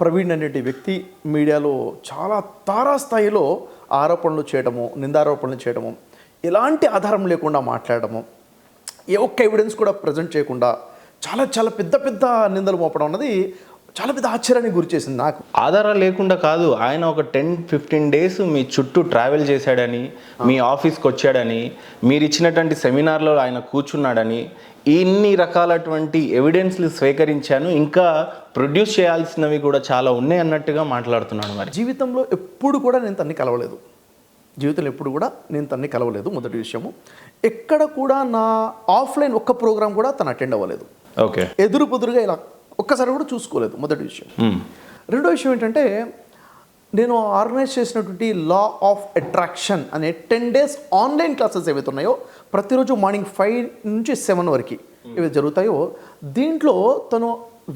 ప్రవీణ్ అనే వ్యక్తి మీడియాలో చాలా తారాస్థాయిలో ఆరోపణలు చేయడము, నిందారోపణలు చేయడము, ఎలాంటి ఆధారం లేకుండా మాట్లాడము, ఏ ఒక్క ఎవిడెన్స్ కూడా ప్రజెంట్ చేయకుండా చాలా చాలా పెద్ద పెద్ద నిందలు మోపడం అన్నది చాలా పెద్ద ఆశ్చర్యానికి గురి చేసింది నాకు. ఆధారం లేకుండా కాదు, ఆయన ఒక 10-15 డేస్ మీ చుట్టూ ట్రావెల్ చేశాడని, మీ ఆఫీస్కి వచ్చాడని, మీరు ఇచ్చినటువంటి సెమినార్లో ఆయన కూర్చున్నాడని, ఇన్ని రకాలటువంటి ఎవిడెన్స్లు స్వీకరించాను, ఇంకా ప్రొడ్యూస్ చేయాల్సినవి కూడా చాలా ఉన్నాయి అన్నట్టుగా మాట్లాడుతున్నాడు. మరి జీవితంలో ఎప్పుడు కూడా నేను తన్ని కలవలేదు. జీవితంలో ఎప్పుడు కూడా నేను తన్ని కలవలేదు. మొదటి విషయము, ఎక్కడ కూడా నా ఆఫ్లైన్ ఒక్క ప్రోగ్రామ్ కూడా తను అటెండ్ అవ్వలేదు. ఓకే, ఎదురు పొదురుగా ఇలా ఒక్కసారి కూడా చూసుకోలేదు. మొదటి విషయం. రెండో విషయం ఏంటంటే, నేను ఆర్గనైజ్ చేసినటువంటి లా ఆఫ్ అట్రాక్షన్ అనే 10 days ఆన్లైన్ క్లాసెస్ ఏవైతే ఉన్నాయో, ప్రతిరోజు మార్నింగ్ 5 నుంచి 7 వరకు ఏవైతే జరుగుతాయో, దీంట్లో తను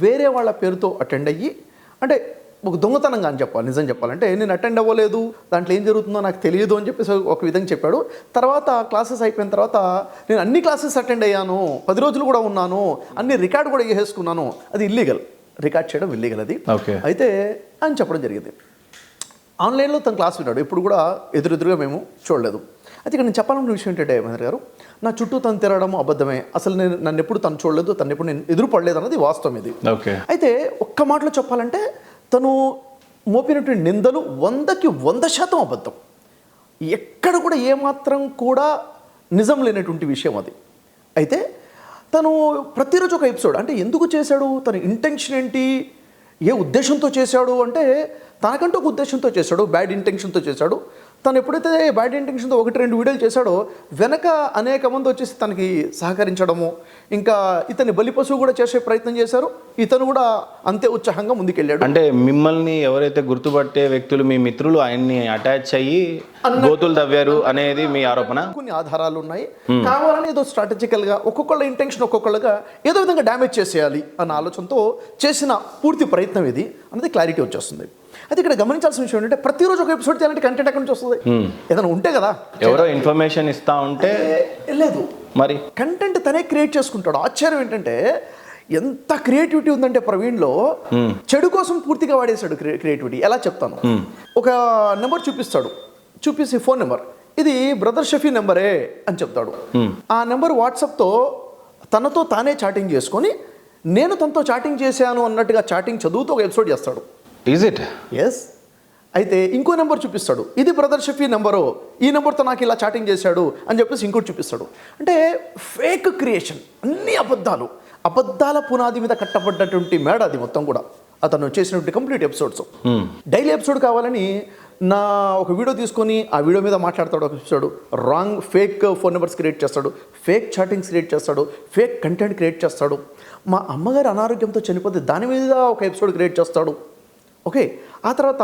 వేరే వాళ్ళ పేరుతో అటెండ్ అయ్యి, అంటే ఒక దొంగతనంగా అని చెప్పాలి, నిజం చెప్పాలంటే నేను అటెండ్ అవ్వలేదు, దాంట్లో ఏం జరుగుతుందో నాకు తెలియదు అని చెప్పేసి ఒక విధంగా చెప్పాడు. తర్వాత క్లాసెస్ అయిపోయిన తర్వాత నేను అన్ని క్లాసెస్ అటెండ్ అయ్యాను, 10 రోజులు కూడా ఉన్నాను, అన్ని రికార్డు కూడా చేసుకున్నాను. అది ఇల్లీగల్, రికార్డ్ చేయడం ఇల్లీగల్ అది. అయితే అని చెప్పడం జరిగింది. ఆన్లైన్లో తను క్లాస్ విన్నాడు, ఎప్పుడు కూడా ఎదురుగా మేము చూడలేదు. అయితే ఇక్కడ నేను చెప్పాలన్న విషయం ఏంటంటే, మహేంద్ర గారు, నా చుట్టూ తను తిరగడం అబద్ధమే. అసలు నన్ను ఎప్పుడు తను చూడలేదు, తను ఎప్పుడు నేను ఎదురు పడలేదు అన్నది వాస్తవం ఇది. అయితే ఒక్క మాటలో చెప్పాలంటే, తను మోపినటువంటి నిందలు 100కి 100% అబద్ధం. ఎక్కడ కూడా ఏమాత్రం కూడా నిజం లేనటువంటి విషయం అది. అయితే తను ప్రతిరోజు ఒక ఎపిసోడ్, అంటే ఎందుకు చేశాడు, తన ఇంటెన్షన్ ఏంటి, ఏ ఉద్దేశంతో చేశాడు అంటే, తనకంటూ ఒక ఉద్దేశంతో చేశాడు, బ్యాడ్ ఇంటెన్షన్తో చేశాడు. తను ఎప్పుడైతే బ్యాడ్ ఇంటెన్షన్తో 1-2 వీడియోలు చేశాడో, వెనక అనేక మంది వచ్చేసి తనకి సహకరించడము, ఇంకా ఇతన్ని బలిపశువు కూడా చేసే ప్రయత్నం చేశారు. ఇతను కూడా అంతే ఉత్సాహంగా ముందుకెళ్ళాడు. అంటే మిమ్మల్ని ఎవరైతే గుర్తుపట్టే వ్యక్తులు, మీ మిత్రులు ఆయన్ని అటాచ్ అయ్యి గోతులు తవ్వారు అనేది మీ ఆరోపణ? కొన్ని ఆధారాలు ఉన్నాయి. కావాలని ఏదో స్ట్రాటజికల్గా ఒక్కొక్కళ్ళ ఇంటెన్షన్ ఒక్కొక్కళ్ళగా ఏదో విధంగా డ్యామేజ్ చేసేయాలి అన్న ఆలోచనతో చేసిన పూర్తి ప్రయత్నం ఇది అన్నది క్లారిటీ వచ్చేస్తుంది. అయితే ఇక్కడ గమనించాల్సిన విషయం ఏంటంటే, ప్రతిరోజు ఒక ఎపిసోడ్ చేయాలంటే కంటెంట్ ఎక్కడి నుంచి వస్తుంది? ఏదైనా ఉంటే కదా, ఎవరో ఇన్ఫర్మేషన్ ఇస్తా ఉంటే లేదు, మరి కంటెంట్ తనే క్రియేట్ చేసుకుంటాడు. ఆశ్చర్యం ఏంటంటే, ఎంత క్రియేటివిటీ ఉందంటే ప్రవీణ్లో, చెడు కోసం పూర్తిగా వాడేశాడు క్రియేటివిటీ. ఎలా చెప్తాను, ఒక నెంబర్ చూపిస్తాడు, చూపిస్తే ఫోన్ నెంబర్, ఇది బ్రదర్ షఫీ నెంబరే అని చెప్తాడు. ఆ నెంబర్ వాట్సాప్తో తనతో తానే చాటింగ్ చేసుకొని, నేను తనతో చాటింగ్ చేశాను అన్నట్టుగా చాటింగ్ చదువుతూ ఒక ఎపిసోడ్ చేస్తాడు. Is it? ఎస్. అయితే ఇంకో నెంబర్ చూపిస్తాడు, ఇది బ్రదర్ షఫీ నెంబరు, ఈ నెంబర్తో నాకు ఇలా చాటింగ్ చేశాడు అని చెప్పేసి ఇంకోటి చూపిస్తాడు. అంటే ఫేక్ క్రియేషన్, అన్ని అబద్ధాలు, అబద్ధాల పునాది మీద కట్టబడ్డటువంటి మేడ అది మొత్తం కూడా. అతను చేసినటువంటి కంప్లీట్ ఎపిసోడ్స్, డైలీ ఎపిసోడ్ కావాలని నా ఒక వీడియో తీసుకొని ఆ వీడియో మీద మాట్లాడతాడు ఒక episode, wrong fake phone numbers create చేస్తాడు, ఫేక్ చాటింగ్స్ క్రియేట్ చేస్తాడు, ఫేక్ కంటెంట్ క్రియేట్ చేస్తాడు. మా అమ్మగారు అనారోగ్యంతో చనిపోతే దాని మీద ఒక ఎపిసోడ్ క్రియేట్ చేస్తాడు. ఓకే, ఆ తర్వాత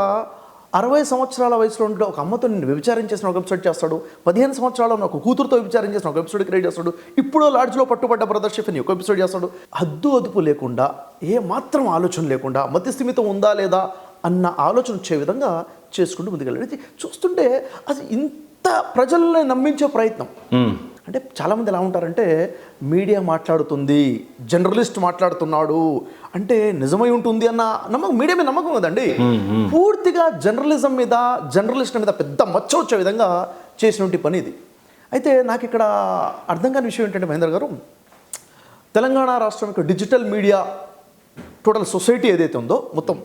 60 సంవత్సరాల వయసులో ఉంటే ఒక అమ్మతో నేను వ్యభిచారం చేసిన ఒక ఎపిసోడ్ చేస్తాడు. 15 సంవత్సరాల ఒక కూతురుతో వ్యభిచారం చేసిన ఒక ఎపిసోడ్ క్రియేట్ చేస్తాడు. ఇప్పుడు లాడ్జ్లో పట్టుబడ్డ బ్రదర్ షఫీని ఒక ఎపిసోడ్ చేస్తాడు. హద్దు అదుపు లేకుండా, ఏ మాత్రం ఆలోచన లేకుండా, మధ్యస్థిమితం ఉందా లేదా అన్న ఆలోచన వచ్చే విధంగా చేసుకుంటూ ముందుకెళ్ళాడు. చూస్తుంటే అది ఇంత ప్రజల్ని నమ్మించే ప్రయత్నం. అంటే చాలామంది ఎలా ఉంటారంటే, మీడియా మాట్లాడుతుంది, జర్నలిస్ట్ మాట్లాడుతున్నాడు అంటే నిజమై ఉంటుంది అన్న నమ్మకం, మీడియా మీద నమ్మకం కదండి. పూర్తిగా జర్నలిజం మీద, జర్నలిస్ట్ మీద పెద్ద మచ్చ వచ్చే విధంగా చేసినటువంటి పని ఇది. అయితే నాకు ఇక్కడ అర్థం కాని విషయం ఏంటంటే, మహేంద్ర గారు, తెలంగాణ రాష్ట్రం యొక్క డిజిటల్ మీడియా టోటల్ సొసైటీ ఏదైతే ఉందో మొత్తం,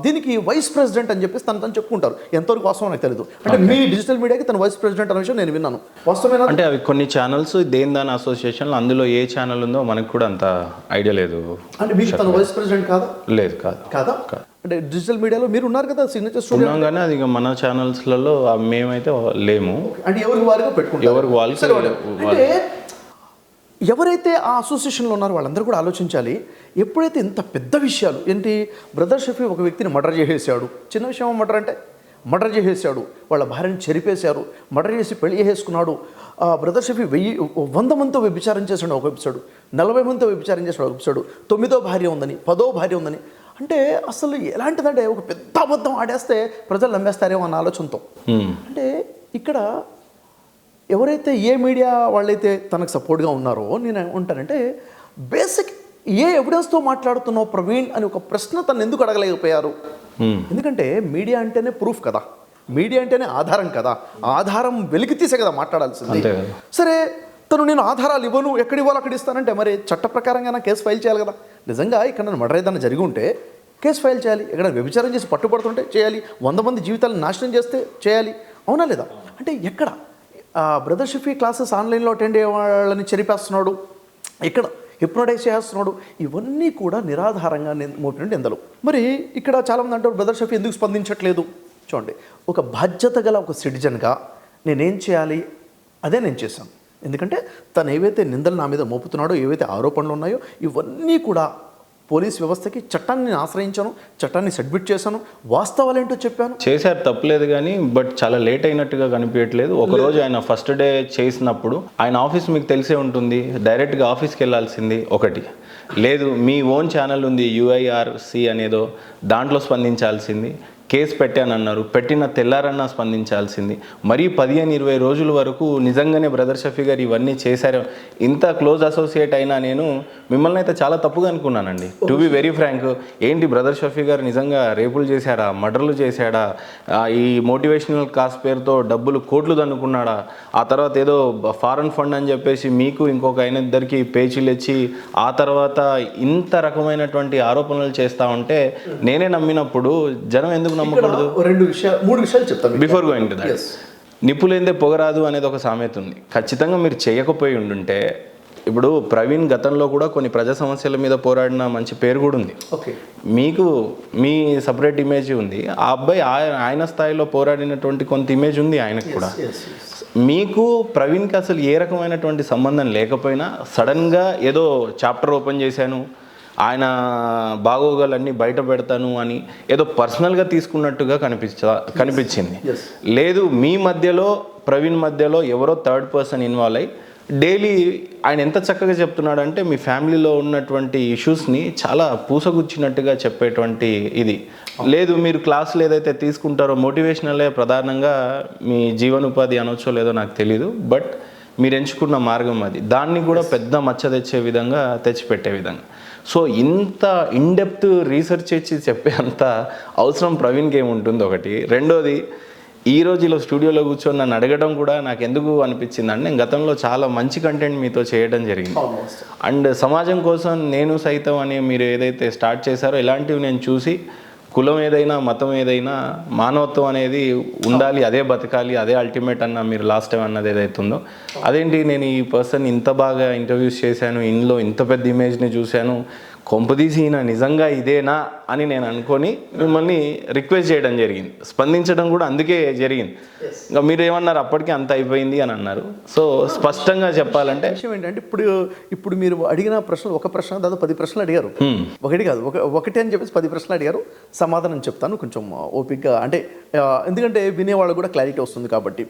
దీనికి వైస్ ప్రెసిడెంట్ అని చెప్పేసి తను చెప్పుకుంటారు. ఎంతవరకు వాస్తవం నాకు తెలియదు. అంటే మీ డిజిటల్ మీడియాకి తను వైస్ ప్రెసిడెంట్ అనే విషయం నేను విన్నాను. వాస్తవమేనా? అంటే అవి కొన్ని ఛానల్స్ దాని అసోసియేషన్, అందులో ఏ ఛానల్ ఉందో మనకు కూడా అంత ఐడియా లేదు. అంటే మీకు తను వైస్ ప్రెసిడెంట్ కాదా? లేదు, కాదా. అంటే డిజిటల్ మీడియాలో మీరు ఉన్నారు కదా, సిగ్నేచర్ స్టూడియో ఉన్నాం, కానీ అది మన ఛానల్స్లలో మేమైతే లేము. అంటే ఎవరికి వారిగా పెట్టుకుంటారు, ఎవరికి వాళ్ళు. ఎవరైతే ఆ అసోసియేషన్లో ఉన్నారో వాళ్ళందరూ కూడా ఆలోచించాలి. ఎప్పుడైతే ఇంత పెద్ద విషయాలు ఏంటి, బ్రదర్ షఫీ ఒక వ్యక్తిని మర్డర్ చేసేసాడు, చిన్న విషయం మర్డర్ అంటే, మర్డర్ చేసేసాడు, వాళ్ళ భార్యను చెరిపేశారు, మర్డర్ చేసి పెళ్లి చేసుకున్నాడు. బ్రదర్ షఫీ 100 మందితో వ్యభిచారం చేశాడు ఒక ఎపిసోడ్, 40 మందితో వ్యభిచారం చేశాడు ఒక ఎపిసోడ్, 9వ భార్య ఉందని, 10వ భార్య ఉందని. అంటే అసలు ఎలాంటిదంటే, ఒక పెద్ద అబద్ధం ఆడేస్తే ప్రజలు నమ్మేస్తారేమో అన్న ఆలోచనతో. అంటే ఇక్కడ ఎవరైతే ఏ మీడియా వాళ్ళైతే తనకు సపోర్ట్గా ఉన్నారో, నేను ఉంటానంటే బేసిక్ ఏ ఎవిడెన్స్తో మాట్లాడుతున్నావు ప్రవీణ్ అని ఒక ప్రశ్న తను ఎందుకు అడగలేకపోయారు? ఎందుకంటే మీడియా అంటేనే ప్రూఫ్ కదా, మీడియా అంటేనే ఆధారం కదా, ఆధారం వెలికి తీసే కదా మాట్లాడాల్సింది. సరే తను నేను ఆధారాలు ఇవ్వను, ఎక్కడ ఇవ్వాలో అక్కడ ఇస్తానంటే మరి చట్ట ప్రకారంగా కేసు ఫైల్ చేయాలి కదా. నిజంగా ఇక్కడ మర్డర్ ఏదైనా జరిగి ఉంటే కేసు ఫైల్ చేయాలి, ఎక్కడ వ్యభిచారం చేసి పట్టుబడుతుంటే చేయాలి, 100 మంది జీవితాలను నాశనం చేస్తే చేయాలి, అవునా లేదా? అంటే ఎక్కడ బ్రదర్ షఫీ క్లాసెస్ ఆన్లైన్లో అటెండ్ అయ్యే వాళ్ళని చెరిపేస్తున్నాడు, ఎక్కడ హిప్నోటైజ్ చేస్తున్నాడు, ఇవన్నీ కూడా నిరాధారంగా మోపిన నిందలు. మరి ఇక్కడ చాలామంది అంటారు బ్రదర్ షఫీ ఎందుకు స్పందించట్లేదు. చూడండి, ఒక బాధ్యత గల ఒక సిటిజన్గా నేనేం చేయాలి అదే నేను చేశాను. ఎందుకంటే తను ఏవైతే నిందలు నా మీద మోపుతున్నాడో, ఏవైతే ఆరోపణలు ఉన్నాయో ఇవన్నీ కూడా పోలీస్ వ్యవస్థకి చట్టాన్ని నేను ఆశ్రయించాను, చట్టాన్ని సబ్మిట్ చేశాను, వాస్తవాలు ఏంటో చెప్పాను. చేశారు, తప్పలేదు, కానీ బట్ చాలా లేట్ అయినట్టుగా కనిపించట్లేదు. ఒకరోజు ఆయన ఫస్ట్ డే చేసినప్పుడు ఆయన ఆఫీస్ మీకు తెలిసే ఉంటుంది, డైరెక్ట్గా ఆఫీస్కి వెళ్ళాల్సింది ఒకటి, లేదు మీ ఓన్ ఛానల్ ఉంది UIRC అనేదో, దాంట్లో స్పందించాల్సింది. కేసు పెట్టానన్నారు, పెట్టిన తెల్లారన్నా స్పందించాల్సింది. మరీ 15-20 రోజుల వరకు నిజంగానే బ్రదర్ షఫీ గారు ఇవన్నీ చేశారు. ఇంత క్లోజ్ అసోసియేట్ అయినా నేను మిమ్మల్ని అయితే చాలా తప్పుగా అనుకున్నానండి, టు బి వెరీ ఫ్రాంక్. ఏంటి బ్రదర్ షఫీ గారు నిజంగా రేపులు చేశాడా, మర్డర్లు చేశాడా, ఈ మోటివేషనల్ క్లాస్ పేరుతో డబ్బులు కోట్లు దన్నుకున్నాడా, ఆ తర్వాత ఏదో ఫారెన్ ఫండ్ అని చెప్పేసి మీకు ఇంకొక ఆయన ఇద్దరికి పేచీలు ఇచ్చి ఆ తర్వాత ఇంత రకమైనటువంటి ఆరోపణలు చేస్తూ ఉంటే నేనే నమ్మినప్పుడు జనం ఎందుకు నమ్మకూడదు? 3 విషయాలు చెప్తాను బిఫోర్ గోయింగ్ టు దట్. నిప్పులేందే పొగరాదు అనేది ఒక సామెత ఉంది. ఖచ్చితంగా మీరు చేయకపోయి ఉండుంటే, ఇప్పుడు ప్రవీణ్ గతంలో కూడా కొన్ని ప్రజా సమస్యల మీద పోరాడిన మంచి పేరు కూడా ఉంది. మీకు మీ సపరేట్ ఇమేజ్ ఉంది, ఆ అబ్బాయి ఆయన స్థాయిలో పోరాడినటువంటి కొంత ఇమేజ్ ఉంది ఆయనకు కూడా. మీకు ప్రవీణ్కి అసలు ఏ రకమైనటువంటి సంబంధం లేకపోయినా సడన్గా ఏదో చాప్టర్ ఓపెన్ చేశాను, ఆయన బాగోగాలన్నీ బయట పెడతాను అని ఏదో పర్సనల్గా తీసుకున్నట్టుగా కనిపించింది. లేదు, మీ మధ్యలో ప్రవీణ్ మధ్యలో ఎవరో థర్డ్ పర్సన్ ఇన్వాల్వ్ అయ్యి డైలీ ఆయన ఎంత చక్కగా చెప్తున్నాడంటే మీ ఫ్యామిలీలో ఉన్నటువంటి ఇష్యూస్ని చాలా పూసగుచ్చినట్టుగా చెప్పేటువంటి ఇది. లేదు, మీరు క్లాసులు ఏదైతే తీసుకుంటారో మోటివేషనలే ప్రధానంగా మీ జీవనోపాధి అనొచ్చో లేదో నాకు తెలీదు, బట్ మీరు ఎంచుకున్న మార్గం అది, దాన్ని కూడా పెద్ద మచ్చ తెచ్చే విధంగా తెచ్చిపెట్టే విధంగా. సో ఇంత ఇన్డెప్త్ రీసెర్చ్ చేసి చెప్పే అంత అవసరం ప్రవీణ్కి ఏముంటుంది ఒకటి. రెండోది, ఈరోజు ఇలా స్టూడియోలో కూర్చొని నన్ను అడగడం కూడా నాకు ఎందుకు అనిపించిందంటే, నేను గతంలో చాలా మంచి కంటెంట్ మీతో చేయడం జరిగింది. అండ్ సమాజం కోసం నేను సైతం అని మీరు ఏదైతే స్టార్ట్ చేశారో ఇలాంటివి నేను చూసి, కులం ఏదైనా మతం ఏదైనా మానవత్వం అనేది ఉండాలి, అదే బతకాలి, అదే అల్టిమేట్ అన్న మీరు లాస్ట్ టైం అన్నది ఏదైతే ఉందో, అదేంటి నేను ఈ పర్సన్ ఇంత బాగా ఇంటర్వ్యూస్ చేశాను, ఇందులో ఇంత పెద్ద ఇమేజ్ని చూశాను, కొంపదీసి ఈయన నిజంగా ఇదేనా అని నేను అనుకొని మిమ్మల్ని రిక్వెస్ట్ చేయడం జరిగింది. స్పందించడం కూడా అందుకే జరిగింది. ఇంకా మీరు ఏమన్నారు, అప్పటికే అంత అయిపోయింది అని అన్నారు. సో స్పష్టంగా చెప్పాలంటే విషయం ఏంటంటే, ఇప్పుడు మీరు అడిగిన ప్రశ్నలు ఒక ప్రశ్న దాదాపు 10 ప్రశ్నలు అడిగారు. ఒకటి కాదు, ఒకటి అని చెప్పేసి 10 ప్రశ్నలు అడిగారు. సమాధానం చెప్తాను కొంచెం ఓపికగా, అంటే ఎందుకంటే వినేవాళ్ళు కూడా క్లారిటీ వస్తుంది కాబట్టి.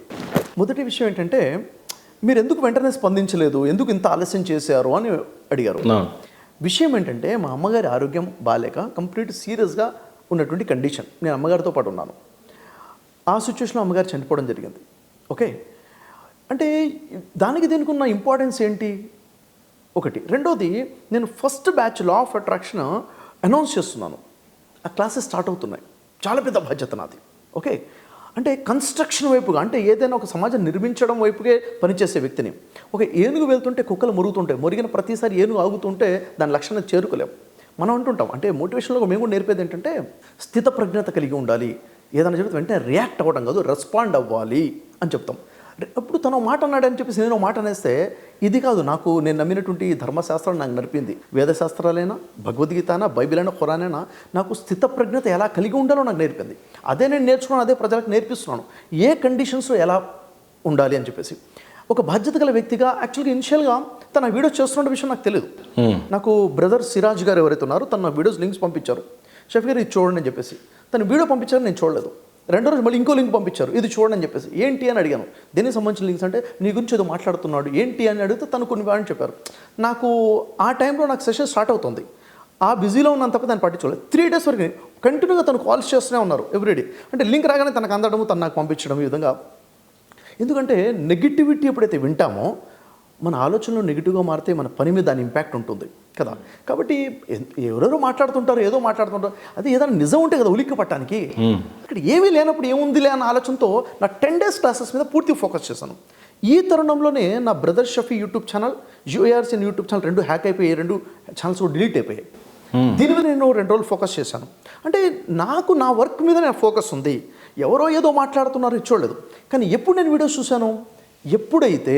మొదటి విషయం ఏంటంటే, మీరు ఎందుకు వెంటనే స్పందించలేదు, ఎందుకు ఇంత ఆలస్యం చేశారు అని అడిగారు. విషయం ఏంటంటే, మా అమ్మగారి ఆరోగ్యం బాగాలేక కంప్లీట్ సీరియస్గా ఉన్నటువంటి కండిషన్, నేను అమ్మగారితో పాటు ఉన్నాను. ఆ సిచ్యువేషన్లో అమ్మగారు చనిపోవడం జరిగింది. ఓకే, అంటే దానికి దీనికి ఉన్న ఇంపార్టెన్స్ ఏంటి ఒకటి. రెండోది, నేను first batch law of attraction announce చేస్తున్నాను, ఆ క్లాసెస్ స్టార్ట్ అవుతున్నాయి, చాలా పెద్ద బాధ్యత నాది. ఓకే, అంటే కన్స్ట్రక్షన్ వైపుగా, అంటే ఏదైనా ఒక సమాజం నిర్మించడం వైపుకే పనిచేసే వ్యక్తిని. ఒక ఏనుగు వెళ్తుంటే కుక్కలు మురుగుతుంటాయి, మురిగిన ప్రతిసారి ఏనుగు ఆగుతుంటే దాని లక్షణం చేరుకోలేం. మనం అంటుంటాం, అంటే మోటివేషన్లో మేము కూడా నేర్పేది ఏంటంటే, స్థిత ప్రజ్ఞత కలిగి ఉండాలి, ఏదైనా చెప్తే వెంటనే రియాక్ట్ అవ్వడం కాదు, రెస్పాండ్ అవ్వాలి అని చెప్తాం. అప్పుడు తను మాట అన్నాడని చెప్పేసి నేను మాట అనేస్తే, ఇది కాదు నాకు నేను నమ్మినటువంటి ధర్మశాస్త్రాలు నాకు నడిపింది, వేదశాస్త్రాలైనా భగవద్గీతనా బైబిల్ ఖురానైనా నాకు స్థితప్రజ్ఞత ఎలా కలిగి ఉండాలో నాకు నేర్పింది. అదే నేను నేర్చుకున్నాను, అదే ప్రజలకు నేర్పిస్తున్నాను, ఏ కండిషన్స్లో ఎలా ఉండాలి అని చెప్పేసి. ఒక బాధ్యత గల వ్యక్తిగా యాక్చువల్గా ఇనిషియల్గా తన వీడియోస్ చేస్తున్న విషయం నాకు తెలియదు. నాకు బ్రదర్ సిరాజ్ గారు ఎవరైతే ఉన్నారో తన వీడియోస్ లింక్స్ పంపించారు, షఫీ గారు ఇది చూడండి అని చెప్పేసి. తను వీడియో పంపించారు, నేను చూడలేదు. రెండో రోజు మళ్ళీ ఇంకో లింక్ పంపించారు, ఇది చూడండి అని చెప్పేసి. ఏంటి అని అడిగాను, దేనికి సంబంధించిన లింక్స్ అంటే, నీ గురించి ఏదో మాట్లాడుతున్నాడు ఏంటి అని అడిగితే తను కొన్ని వాడిని చెప్పారు. నాకు ఆ టైంలో నాకు సెషన్ స్టార్ట్ అవుతుంది, ఆ బిజీలో ఉన్నాను తప్ప దాన్ని పట్టించుకోలేదు. 3 days వరకు కంటిన్యూగా తను కాల్స్ చేస్తూనే ఉన్నారు ఎవ్రీడే. అంటే లింక్ రాగానే తనకు అందడము, తను నాకు పంపించడం, ఈ విధంగా. ఎందుకంటే నెగిటివిటీ ఎప్పుడైతే వింటామో మన ఆలోచనలు నెగిటివ్గా మారితే మన పని మీద దాని ఇంపాక్ట్ ఉంటుంది కదా. కాబట్టి ఎవరెవరో మాట్లాడుతుంటారు, ఏదో మాట్లాడుతుంటారు, అది ఏదైనా నిజం ఉంటే కదా ఉలిక్కి పట్టడానికి. ఇక్కడ ఏమీ లేనప్పుడు ఏముందిలే అన్న ఆలోచనతో నా 10 days క్లాసెస్ మీద పూర్తి ఫోకస్ చేశాను. ఈ తరుణంలోనే నా brother Shafi YouTube channel, UARC YouTube channel 2 hack అయిపోయాయి, 2 ఛానల్స్ కూడా డిలీట్ అయిపోయాయి. దీని మీద నేను 2 రోజులు ఫోకస్ చేశాను. అంటే నాకు నా వర్క్ మీద నా ఫోకస్ ఉంది, ఎవరో ఏదో మాట్లాడుతున్నారు చూడలేదు. కానీ ఎప్పుడు నేను వీడియోస్ చూశాను, ఎప్పుడైతే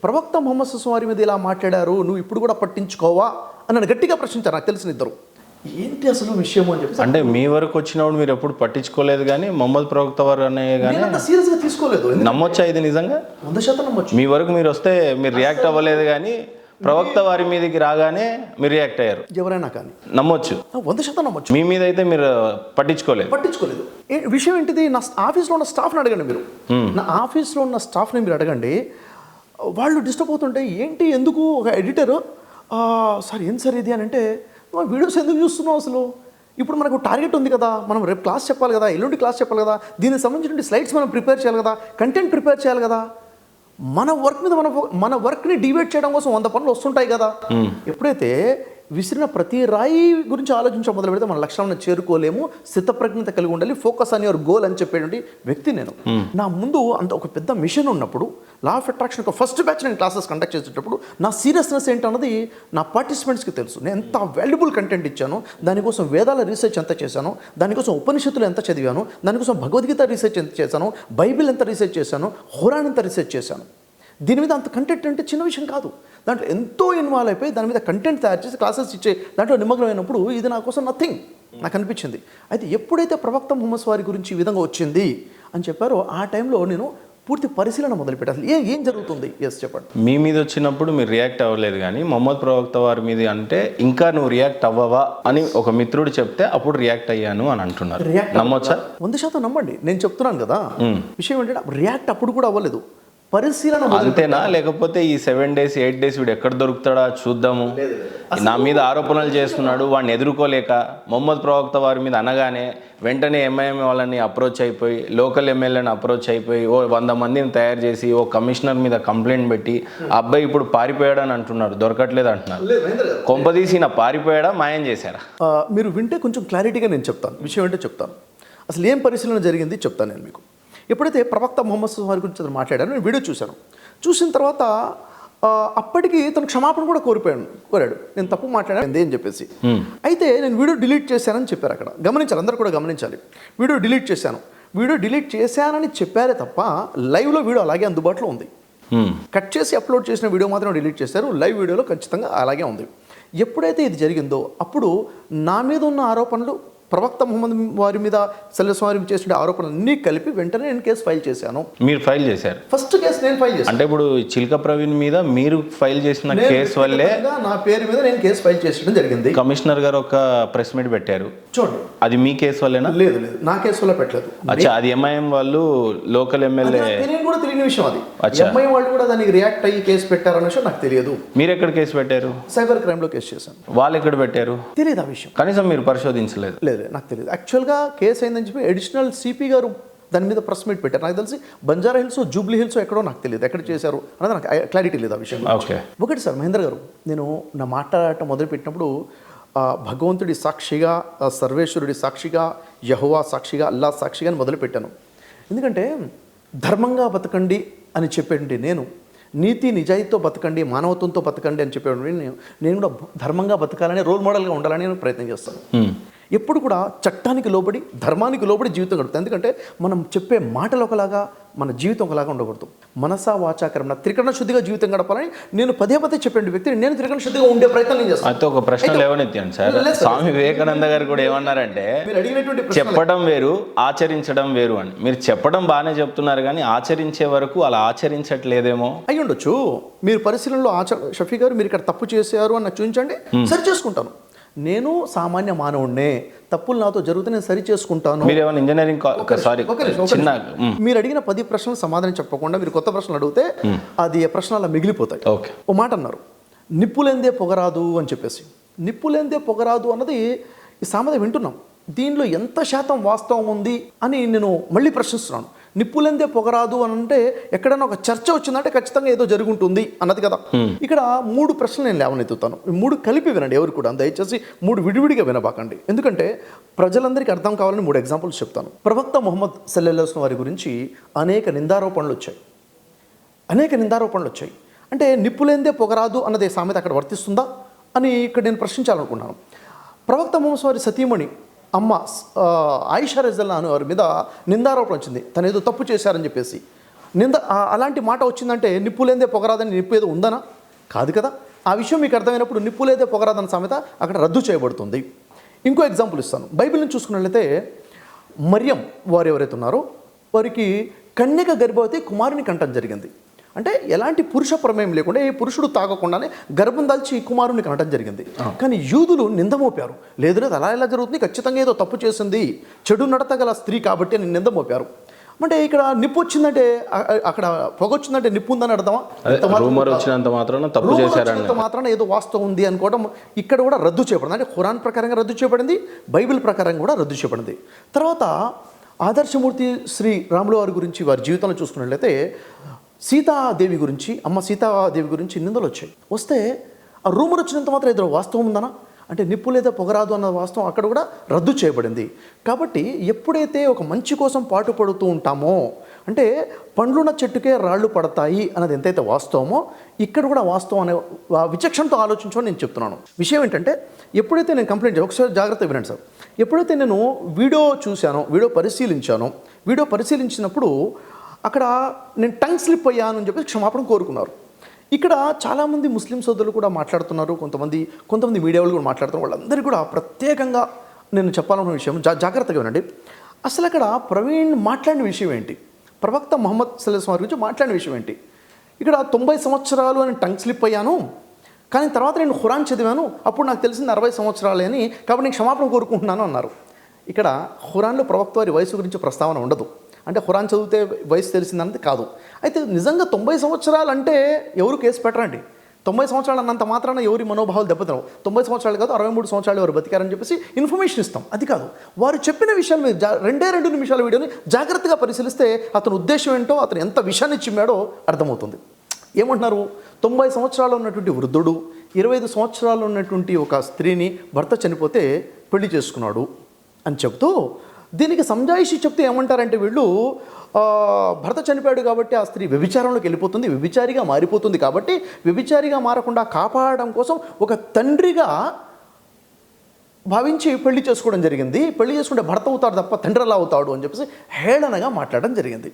ప్రవక్త ముహమ్మద్ సల్లల్లాహు అలైహి వసల్లం మీద ఇలా మాట్లాడారు, నువ్వు ఇప్పుడు కూడా పట్టించుకోవా అని నన్ను గట్టిగా ప్రశ్నించారు. నాకు తెలిసిన ఇద్దరు, ఏంటి అసలు విషయము అని చెప్పి. అంటే మీ వరకు వచ్చినప్పుడు మీరు ఎప్పుడు పట్టించుకోలేదు, కానీ మొహమ్మద్ ప్రవక్త వారు అనే కానీ సీరియస్గా తీసుకోలేదు. నమ్మొచ్చా ఇది నిజంగా? 100% నమ్మొచ్చు. మీ వరకు మీరు వస్తే మీరు రియాక్ట్ అవ్వలేదు, కానీ ప్రవక్త వారి మీదకి రాగానే మీరు రియాక్ట్ అయ్యారు. ఎవరైనా కానీ నమ్మొచ్చు, 100% నమ్మొచ్చు. మీ మీద అయితే మీరు పట్టించుకోలేదు. విషయం ఏంటిది, నా ఆఫీస్లో ఉన్న స్టాఫ్ని అడగండి మీరు. నా ఆఫీస్లో ఉన్న స్టాఫ్ని మీరు అడగండి, వాళ్ళు డిస్టర్బ్ అవుతుంటే ఏంటి ఎందుకు ఒక ఎడిటర్ సార్ ఏం సార్ ఇది అని అంటే, నువ్వు వీడియోస్ ఎందుకు చూస్తున్నావు అసలు, ఇప్పుడు మనకు టార్గెట్ ఉంది కదా, మనం రేపు క్లాస్ చెప్పాలి కదా, ఎల్లుండి క్లాస్ చెప్పాలి కదా, దీనికి సంబంధించిన స్లైడ్స్ మనం ప్రిపేర్ చేయాలి కదా, కంటెంట్ ప్రిపేర్ చేయాలి కదా, మన వర్క్ మీద మన వర్క్ని డివైడ్ చేయడం కోసం 100 పనులు వస్తుంటాయి కదా. ఎప్పుడైతే విసిరిన ప్రతి రాయి గురించి ఆలోచించడం మొదలు పెడితే మన లక్ష్యాలను చేరుకోలేము. స్థితప్రజ్ఞత కలిగి ఉండాలి, ఫోకస్ ఆన్ యువర్ గోల్ అని చెప్పేటువంటి వ్యక్తి నేను. నా ముందు అంత ఒక పెద్ద మిషన్ ఉన్నప్పుడు, లా ఆఫ్ అట్రాక్షన్ ఒక ఫస్ట్ బ్యాచ్ నేను క్లాసెస్ కండక్ట్ చేసేటప్పుడు నా సీరియస్నెస్ ఏంటన్నది నా పార్టిసిపెంట్స్కి తెలుసు. నేను ఎంత వాల్యుబుల్ కంటెంట్ ఇచ్చాను, దానికోసం వేదాల రీసెర్చ్ ఎంత చేశాను, దానికోసం ఉపనిషత్తులు ఎంత చదివాను, దానికోసం భగవద్గీత రీసెర్చ్ ఎంత చేశాను, బైబిల్ ఎంత రీసెర్చ్ చేశాను, ఖురాన్ ఎంత రీసెర్చ్ చేశాను. దీని మీద అంత కంటెంట్ అంటే చిన్న విషయం కాదు. దాంట్లో ఎంతో ఇన్వాల్వ్ అయిపోయి దాని మీద కంటెంట్ తయారు చేసి క్లాసెస్ ఇచ్చే దాంట్లో నిమగ్నమైనప్పుడు ఇది నా కోసం నథింగ్ నాకు అనిపించింది. అయితే ఎప్పుడైతే ప్రవక్త ముహమ్మద్ వారి గురించి ఈ విధంగా వచ్చింది అని చెప్పారో ఆ టైంలో నేను పూర్తి పరిశీలన మొదలుపెట్టాను. ఏం జరుగుతుంది? ఎస్ చెప్పండి. మీ మీద వచ్చినప్పుడు మీరు రియాక్ట్ అవ్వలేదు, కానీ మొహమ్మద్ ప్రవక్త వారి మీద అంటే ఇంకా నువ్వు రియాక్ట్ అవ్వవా అని ఒక మిత్రుడు చెప్తే అప్పుడు రియాక్ట్ అయ్యాను అని అంటున్నారు. నమ్మొచ్చా? 100% నమ్మండి. నేను చెప్తున్నాను కదా, విషయం ఏంటంటే రియాక్ట్ అప్పుడు కూడా అవ్వలేదు, పరిశీలన. అంతేనా? లేకపోతే ఈ 7 days 8 days వీడు ఎక్కడ దొరుకుతాడా చూద్దాము, నా మీద ఆరోపణలు చేస్తున్నాడు, వాడిని ఎదుర్కోలేక మొహమ్మద్ ప్రవక్త వారి మీద అనగానే వెంటనే ఎంఐఎం వాళ్ళని అప్రోచ్ అయిపోయి, లోకల్ ఎమ్మెల్యేని అప్రోచ్ అయిపోయి, 100 మందిని తయారు చేసి ఓ కమిషనర్ మీద కంప్లైంట్ పెట్టి అబ్బాయి ఇప్పుడు పారిపోయాడు అని అంటున్నారు, దొరకట్లేదు అంటున్నారు. కొంపదీసి నా పారిపోయాడా, మాయం చేశారా? మీరు వింటే కొంచెం క్లారిటీగా నేను చెప్తాను, విషయం ఏంటో చెప్తాను. అసలు ఏం పరిశీలన జరిగింది చెప్తాను నేను మీకు. ఎప్పుడైతే ప్రవక్త ముహమ్మద్ వారి గురించి అతను మాట్లాడారో నేను వీడియో చూశాను. చూసిన తర్వాత అప్పటికి తను క్షమాపణ కూడా కోరాడు, నేను తప్పు మాట్లాడాను అని చెప్పేసి. అయితే నేను వీడియో డిలీట్ చేశానని చెప్పారు. అక్కడ గమనించాలి, అందరూ కూడా గమనించాలి. వీడియో డిలీట్ చేశానని చెప్పారే తప్ప లైవ్లో వీడియో అలాగే అందుబాటులో ఉంది. కట్ చేసి అప్లోడ్ చేసిన వీడియో మాత్రం డిలీట్ చేశారు, లైవ్ వీడియోలో ఖచ్చితంగా అలాగే ఉంది. ఎప్పుడైతే ఇది జరిగిందో అప్పుడు నా మీద ఉన్న ఆరోపణలు, ప్రవక్త ముహమ్మద్ వారి మీద సల్లల్లాహు అలైహి వసల్లం చేసిన ఆరోపణలన్నీ కలిపి వెంటనే నేను కేసు ఫైల్ చేశాను. మీరు ఫైల్ చేశారు? ఫస్ట్ కేసు నేను ఫైల్ చేశాను. అంటే ఇప్పుడు చిల్క ప్రవీణ్ మీద మీరు ఫైల్ చేసిన కేసు వల్లే నా పేరు మీద నేను కేసు ఫైల్ చేయడం జరిగింది. కమిషనర్ గారు ఒక ప్రెస్ మీట్ పెట్టారు చూడండి, అది మీ కేసు వల్లేనా? లేదు, నా కేసు వల్ల పెట్టలేదు. అచ్చా, అది ఎంఐఎం వాళ్ళు లోకల్ ఎమ్మెల్యే కూడా తెలియని విషయం. అది ఎంఐఎం వాళ్ళు కూడా దానికి రియాక్ట్ అయ్యి కేసు పెట్టారన్న విషయం నాకు తెలియదు. మీరు ఎక్కడ కేసు పెట్టారు? సైబర్ క్రైమ్ లో కేసు చేశాను. వాళ్ళు ఎక్కడ పెట్టారు? తెలియదు ఆ విషయం. కనీసం మీరు పరిశోధించలేదు? లేదు, నాకు తెలియదు. యాక్చువల్గా కేసు అయిందని చెప్పి అడిషనల్ సిపి గారు దాని మీద ప్రెస్ మీట్ పెట్టారు. నాకు తెలిసి బంజారా హిల్స్, జూబ్లీ హిల్స్ ఎక్కడో నాకు తెలియదు, ఎక్కడ చేశారు అన్నది నాకు క్లారిటీ లేదు ఆ విషయం. ఒకటి సార్ మహేంద్ర గారు, నేను నా మాట్లాడటం మొదలుపెట్టినప్పుడు భగవంతుడి సాక్షిగా, సర్వేశ్వరుడి సాక్షిగా, యెహోవా సాక్షిగా, అల్లా సాక్షిగా అని మొదలుపెట్టాను. ఎందుకంటే ధర్మంగా బతకండి అని చెప్పేటువంటి నేను, నీతి నిజాయితీతో బతకండి, మానవత్వంతో బతకండి అని చెప్పేటువంటి నేను కూడా ధర్మంగా బతకాలని, రోల్ మోడల్గా ఉండాలని నేను ప్రయత్నం చేస్తాను. ఎప్పుడు కూడా చట్టానికి లోబడి, ధర్మానికి లోబడి జీవితం గడుపుతాం. ఎందుకంటే మనం చెప్పే మాటలు ఒకలాగా, మన జీవితం ఒకలాగా ఉండకూడదు. మనసా వాచాకరణ త్రికరణ శుద్ధిగా జీవితం గడపాలని నేను పదే చెప్పిన వ్యక్తిని నేను త్రికరణ శుద్ధిగా ఉండే ప్రయత్నం నేను చేస్తాను. అయితే ఒక ప్రశ్న లేవనెత్తాను సార్. స్వామి వివేకానంద గారు కూడా ఏమన్నారంటే, చెప్పడం వేరు, ఆచరించడం వేరు అని. మీరు చెప్పడం బాగానే చెప్తున్నారు, కానీ ఆచరించే వరకు అలా ఆచరించట్లేదేమో అయి ఉండొచ్చు. మీరు పరిశీలనలో షఫీ గారు మీరు ఇక్కడ తప్పు చేశారు అని చూపించండి, సరి చేసుకుంటాను. నేను సామాన్య మానవుడినే, తప్పులు నాతో జరిగితే నేను సరి చేసుకుంటాను. మీరు ఏమైనా ఇంజనీరింగ్ మీరు అడిగిన 10 ప్రశ్నలు సమాధానం చెప్పకుండా మీరు కొత్త ప్రశ్నలు అడిగితే అది ప్రశ్నలు అలా మిగిలిపోతాయి. ఓ మాట అన్నారు, నిప్పులేందే పొగరాదు అని చెప్పేసి. నిప్పులేందే పొగరాదు అన్నది ఈ సామెత వింటున్నాం, దీనిలో ఎంత శాతం వాస్తవం ఉంది అని నేను మళ్ళీ ప్రశ్నిస్తున్నాను. నిప్పులందే పొగరాదు అని అంటే ఎక్కడైనా ఒక చర్చ వచ్చిందంటే ఖచ్చితంగా ఏదో జరుగుంటుంది అన్నది కదా. ఇక్కడ 3 ప్రశ్నలు నేను లేవనెత్తుతాను. 3 కలిపి వినండి ఎవరు కూడా, దయచేసి 3 విడివిడిగా వినబాకండి. ఎందుకంటే ప్రజలందరికీ అర్థం కావాలని 3 ఎగ్జాంపుల్స్ చెప్తాను. ప్రవక్త ముహమ్మద్ సల్లల్లాహు అలైహి వసల్లం వారి గురించి అనేక నిందారోపణలు వచ్చాయి. అంటే నిప్పులేందే పొగరాదు అన్నది సామెత అక్కడ వర్తిస్తుందా అని ఇక్కడ నేను ప్రశ్నించాలనుకున్నాను. ప్రవక్త ముహమ్మద్ వారి సతీమణి అమ్మ ఆయిషా రజల్లాహు అన్హా వారి మీద నిందారోపణ వచ్చింది, తను ఏదో తప్పు చేశారని చెప్పేసి. అలాంటి మాట వచ్చిందంటే నిప్పులేందే పొగరాదని నిప్పు ఏదో ఉందనా? కాదు కదా. ఆ విషయం మీకు అర్థమైనప్పుడు నిప్పులేదే పొగరాదన్న సామెత అక్కడ రద్దు చేయబడుతుంది. ఇంకో ఎగ్జాంపుల్ ఇస్తాను. బైబిల్ని చూసుకున్నట్లయితే మరియం వారు ఎవరైతే ఉన్నారో వారికి కన్యక గర్భవతి కుమారుని కంటం జరిగింది. అంటే ఎలాంటి పురుష ప్రమేయం లేకుండా, ఏ పురుషుడు తాగకుండానే గర్భం దాల్చి కుమారుని కనటం జరిగింది. కానీ యూదులు నిందమోపారు. లేదు అలా ఎలా జరుగుతుంది, ఖచ్చితంగా ఏదో తప్పు చేసింది, చెడు నడత గల స్త్రీ కాబట్టి అని నిందమోపారు. అంటే ఇక్కడ నిప్పు వచ్చిందంటే, అక్కడ పొగ వచ్చిందంటే నిప్పు ఉందని అర్థమా? వచ్చినంత మాత్రాన ఏదో వాస్తవం ఉంది అనుకోవడం ఇక్కడ కూడా రద్దు చేయబడింది. అంటే ఖురాన్ ప్రకారంగా రద్దు చేయబడింది, బైబిల్ ప్రకారంగా కూడా రద్దు చేయబడింది. తర్వాత ఆదర్శమూర్తి శ్రీ రాములు వారి గురించి వారి జీవితంలో చూసుకున్నట్లయితే సీతాదేవి గురించి, అమ్మ సీతాదేవి గురించి నిందలు వస్తే ఆ రూమర్ వచ్చినంత మాత్రం ఏదో వాస్తవం ఉందనా? అంటే నిప్పు లేదా పొగరాదు అన్న వాస్తవం అక్కడ కూడా రద్దు చేయబడింది. కాబట్టి ఎప్పుడైతే ఒక మంచి కోసం పాటుపడుతూ ఉంటామో, అంటే పండ్లున్న చెట్టుకే రాళ్ళు పడతాయి అన్నది ఎంతైతే వాస్తవమో ఇక్కడ కూడా వాస్తవం అనే విచక్షణతో ఆలోచించమని నేను చెప్తున్నాను. విషయం ఏంటంటే ఎప్పుడైతే నేను కంప్లైంట్ ఒకసారి జాగ్రత్తగా వినండి సార్. ఎప్పుడైతే నేను వీడియో చూశానో, వీడియో పరిశీలించినప్పుడు అక్కడ నేను టంగ్ స్లిప్ అయ్యాను అని చెప్పి క్షమాపణ కోరుకున్నారు. ఇక్కడ చాలామంది ముస్లిం సోదరులు కూడా మాట్లాడుతున్నారు, కొంతమంది మీడియా వాళ్ళు కూడా మాట్లాడుతున్నారు. వాళ్ళందరికీ కూడా ప్రత్యేకంగా నేను చెప్పాలన్న విషయం జాగ్రత్తగా వినండి. అసలు అక్కడ ప్రవీణ్ మాట్లాడిన విషయం ఏంటి, ప్రవక్త ముహమ్మద్ సల్లల్లాహు అలైహి వసల్లం వారి గురించి మాట్లాడిన విషయం ఏంటి? ఇక్కడ 90 సంవత్సరాలు అని టంగ్ స్లిప్ అయ్యాను, కానీ తర్వాత నేను ఖురాన్ చదివాను, అప్పుడు నాకు తెలిసింది 60 సంవత్సరాలే అని, కాబట్టి నేను క్షమాపణ కోరుకుంటున్నాను అన్నారు. ఇక్కడ ఖురాన్లో ప్రవక్త వారి వయసు గురించి ప్రస్తావన ఉండదు. అంటే ఖురాన్ చదివితే వయసు తెలిసిందన్నది కాదు. అయితే నిజంగా 90 సంవత్సరాలు అంటే ఎవరు కేసు పెట్టరండి. 90 సంవత్సరాలు అన్నంత మాత్రాన ఎవరి మనోభావాలు దెబ్బతినవు. 90 సంవత్సరాలు కాదు, 63 సంవత్సరాలు ఎవరు బతికారని చెప్పేసి ఇన్ఫర్మేషన్ ఇస్తాం. అది కాదు, వారు చెప్పిన విషయాలు మీరు 2 నిమిషాల వీడియోని జాగ్రత్తగా పరిశీలిస్తే అతని ఉద్దేశం ఏంటో, అతను ఎంత విషయాన్ని చిమ్మాడో అర్థమవుతుంది. ఏమంటున్నారు? 90 సంవత్సరాలు ఉన్నటువంటి వృద్ధుడు 25 సంవత్సరాలు ఉన్నటువంటి ఒక స్త్రీని భర్త చనిపోతే పెళ్లి చేసుకున్నాడు అని చెప్తూ, దీనికి సంజాయిషి చెప్తే ఏమంటారంటే వీళ్ళు భర్త చనిపోయాడు కాబట్టి ఆ స్త్రీ వ్యభిచారంలోకి వెళ్ళిపోతుంది, వ్యభిచారిగా మారిపోతుంది, కాబట్టి వ్యభిచారిగా మారకుండా కాపాడడం కోసం ఒక తండ్రిగా భావించి పెళ్లి చేసుకోవడం జరిగింది. పెళ్లి చేసుకుంటే భర్త అవుతాడు తప్ప తండ్రి ఎలా అవుతాడు అని చెప్పేసి హేళనగా మాట్లాడడం జరిగింది.